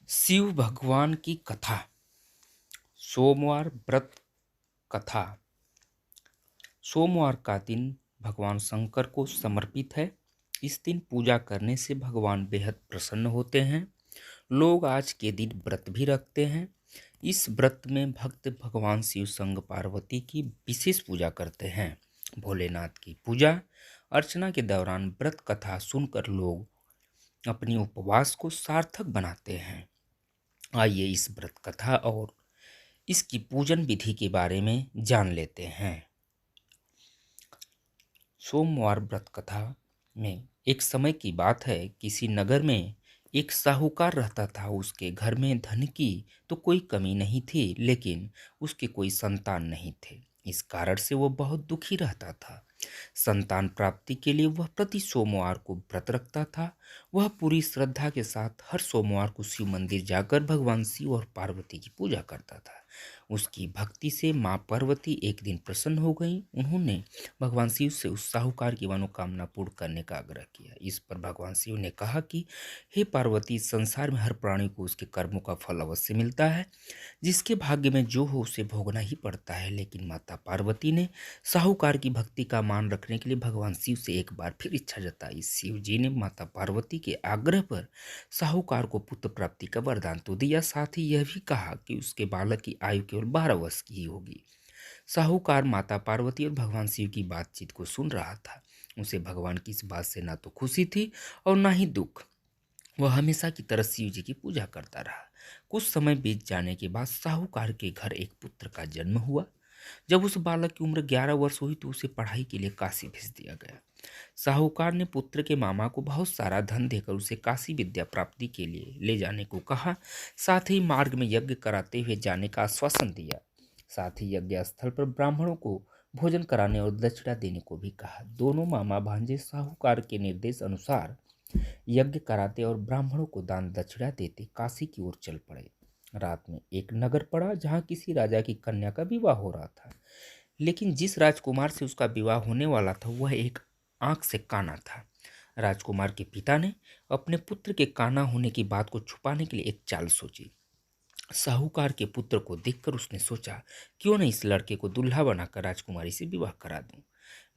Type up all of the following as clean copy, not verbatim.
शिव भगवान की कथा। सोमवार व्रत कथा। सोमवार का दिन भगवान शंकर को समर्पित है। इस दिन पूजा करने से भगवान बेहद प्रसन्न होते हैं। लोग आज के दिन व्रत भी रखते हैं। इस व्रत में भक्त भगवान शिव संग पार्वती की विशेष पूजा करते हैं। भोलेनाथ की पूजा अर्चना के दौरान व्रत कथा सुनकर लोग अपनी उपवास को सार्थक बनाते हैं। आइए इस व्रत कथा और इसकी पूजन विधि के बारे में जान लेते हैं। सोमवार व्रत कथा में एक समय की बात है। किसी नगर में एक साहूकार रहता था। उसके घर में धन की तो कोई कमी नहीं थी, लेकिन उसके कोई संतान नहीं थे। इस कारण से वह बहुत दुखी रहता था। संतान प्राप्ति के लिए वह प्रति सोमवार को व्रत रखता था। वह पूरी श्रद्धा के साथ हर सोमवार को शिव मंदिर जाकर भगवान शिव और पार्वती की पूजा करता था। उसकी भक्ति से माँ पार्वती एक दिन प्रसन्न हो गईं। उन्होंने भगवान शिव से उस साहूकार की मनोकामना पूर्ण करने का आग्रह किया। इस पर भगवान शिव ने कहा कि हे पार्वती, संसार में हर प्राणी को उसके कर्मों का फल अवश्य मिलता है। जिसके भाग्य में जो हो उसे भोगना ही पड़ता है। लेकिन माता पार्वती ने साहूकार की भक्ति का मान रखने के लिए भगवान शिव से एक बार फिर इच्छा जताई। शिव जी ने माता पार्वती के आग्रह पर साहूकार को पुत्र प्राप्ति का वरदान तो दिया, साथ ही यह भी कहा कि उसके बालक की आयु केवल 12 वर्ष की ही होगी। साहूकार माता पार्वती और भगवान शिव की बातचीत को सुन रहा था। उसे भगवान की इस बात से ना तो खुशी थी और ना ही दुख। वह हमेशा की तरह शिव जी की पूजा करता रहा। कुछ समय बीत जाने के बाद साहूकार के घर एक पुत्र का जन्म हुआ। जब उस बालक की उम्र 11 वर्ष हुई तो उसे पढ़ाई के लिए काशी भेज दिया गया। साहूकार ने पुत्र के मामा को बहुत सारा धन देकर उसे काशी विद्या प्राप्ति के लिए ले जाने को कहा। साथ ही मार्ग में यज्ञ कराते हुए जाने का आश्वासन दिया। साथ ही यज्ञ स्थल पर ब्राह्मणों को भोजन कराने और दक्षिणा देने को भी कहा। दोनों मामा भांजे साहूकार के निर्देश अनुसार यज्ञ कराते और ब्राह्मणों को दान दक्षिणा देते काशी की ओर चल पड़े। रात में एक नगर पड़ा जहां किसी राजा की कन्या का विवाह हो रहा था। लेकिन जिस राजकुमार से उसका विवाह होने वाला था वह एक आंख से काना था। राजकुमार के पिता ने अपने पुत्र के काना होने की बात को छुपाने के लिए एक चाल सोची। साहूकार के पुत्र को देखकर उसने सोचा, क्यों न इस लड़के को दुल्हा बनाकर राजकुमारी से विवाह करा दूं।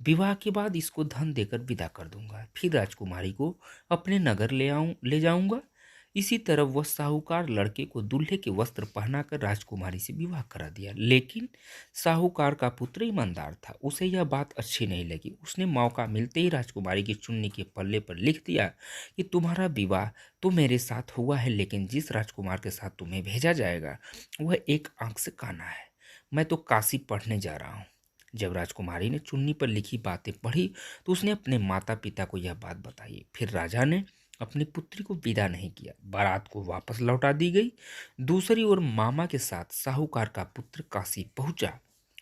विवाह के बाद इसको धन देकर विदा कर दूंगा, फिर राजकुमारी को अपने नगर ले जाऊंगा। इसी तरह वह साहूकार लड़के को दूल्हे के वस्त्र पहनाकर राजकुमारी से विवाह करा दिया। लेकिन साहूकार का पुत्र ईमानदार था। उसे यह बात अच्छी नहीं लगी। उसने मौका मिलते ही राजकुमारी की चुन्नी के पल्ले पर लिख दिया कि तुम्हारा विवाह तो मेरे साथ हुआ है, लेकिन जिस राजकुमार के साथ तुम्हें भेजा जाएगा वह एक आंख से काना है। मैं तो काशी पढ़ने जा रहा हूँ। जब राजकुमारी ने चुन्नी पर लिखी बातें पढ़ी तो उसने अपने माता पिता को यह बात बताई। फिर राजा ने अपनी पुत्री को विदा नहीं किया। बारात को वापस लौटा दी गई। दूसरी ओर मामा के साथ साहूकार का पुत्र काशी पहुंचा।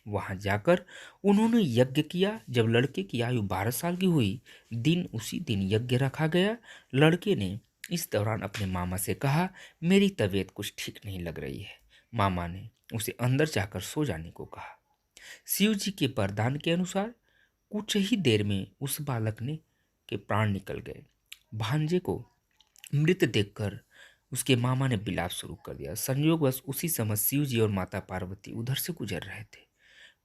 वहां जाकर उन्होंने यज्ञ किया। जब लड़के की आयु 12 साल की हुई, उसी दिन यज्ञ रखा गया। लड़के ने इस दौरान अपने मामा से कहा, मेरी तबीयत कुछ ठीक नहीं लग रही है। मामा ने उसे अंदर जाकर सो जाने को कहा। शिव जी के वरदान के अनुसार कुछ ही देर में उस बालक ने के प्राण निकल गए। भांजे को मृत देखकर उसके मामा ने विलाप शुरू कर दिया। संयोगवश उसी समय शिव जी और माता पार्वती उधर से गुजर रहे थे।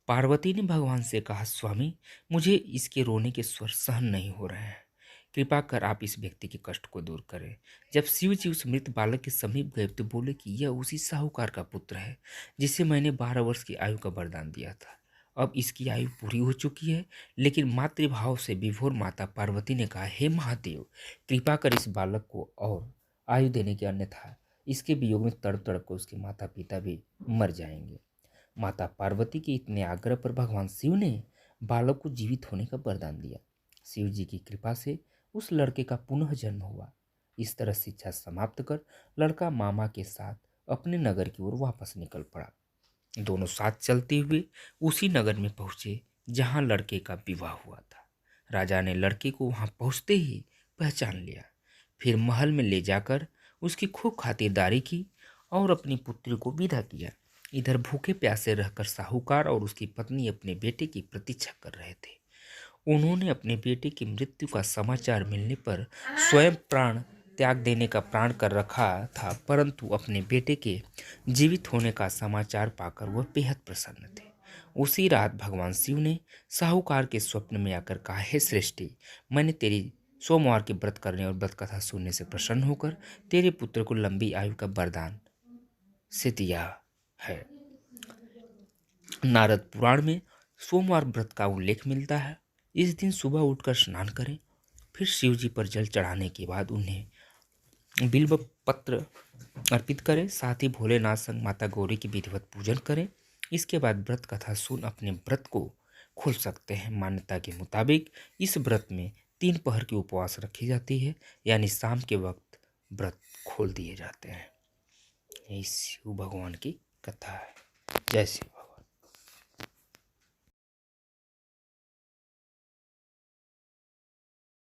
पार्वती ने भगवान से कहा, स्वामी, मुझे इसके रोने के स्वर सहन नहीं हो रहे हैं। कृपा कर आप इस व्यक्ति के कष्ट को दूर करें। जब शिव जी उस मृत बालक के समीप गए तो बोले कि यह उसी साहूकार का पुत्र है जिसे मैंने 12 वर्ष की आयु का वरदान दिया था। अब इसकी आयु पूरी हो चुकी है। लेकिन मातृभाव से विभोर माता पार्वती ने कहा, हे महादेव, कृपा कर इस बालक को और आयु देने के, अन्यथा इसके वियोग में तड़प तड़प कर उसके माता पिता भी मर जाएंगे। माता पार्वती के इतने आग्रह पर भगवान शिव ने बालक को जीवित होने का वरदान दिया। शिव जी की कृपा से उस लड़के का पुनः जन्म हुआ। इस तरह शिक्षा समाप्त कर लड़का मामा के साथ अपने नगर की ओर वापस निकल पड़ा। दोनों साथ चलते हुए उसी नगर में पहुंचे जहां लड़के का विवाह हुआ था। राजा ने लड़के को वहां पहुंचते ही पहचान लिया। फिर महल में ले जाकर उसकी खूब खातिरदारी की और अपनी पुत्री को विदा किया। इधर भूखे प्यासे रहकर साहूकार और उसकी पत्नी अपने बेटे की प्रतीक्षा कर रहे थे। उन्होंने अपने बेटे की मृत्यु का समाचार मिलने पर स्वयं प्राण त्याग देने का प्रण कर रखा था, परंतु अपने बेटे के जीवित होने का समाचार पाकर वह बेहद प्रसन्न थे। उसी रात भगवान शिव ने साहूकार के स्वप्न में आकर कहा, हे श्रेष्ठी, मैंने तेरी सोमवार के व्रत करने और व्रत कथा सुनने से प्रसन्न होकर तेरे पुत्र को लंबी आयु का वरदान से दिया है। नारद पुराण में सोमवार व्रत का उल्लेख मिलता है। इस दिन सुबह उठकर स्नान करें, फिर शिव जी पर जल चढ़ाने के बाद उन्हें बिल्व पत्र अर्पित करें, साथ ही भोलेनाथ संग माता गौरी की विधिवत पूजन करें। इसके बाद व्रत कथा सुन अपने व्रत को खोल सकते हैं। मान्यता के मुताबिक इस व्रत में 3 पहर की उपवास रखी जाती है, यानी शाम के वक्त व्रत खोल दिए जाते हैं। यही शिव भगवान की कथा है। जय शिव।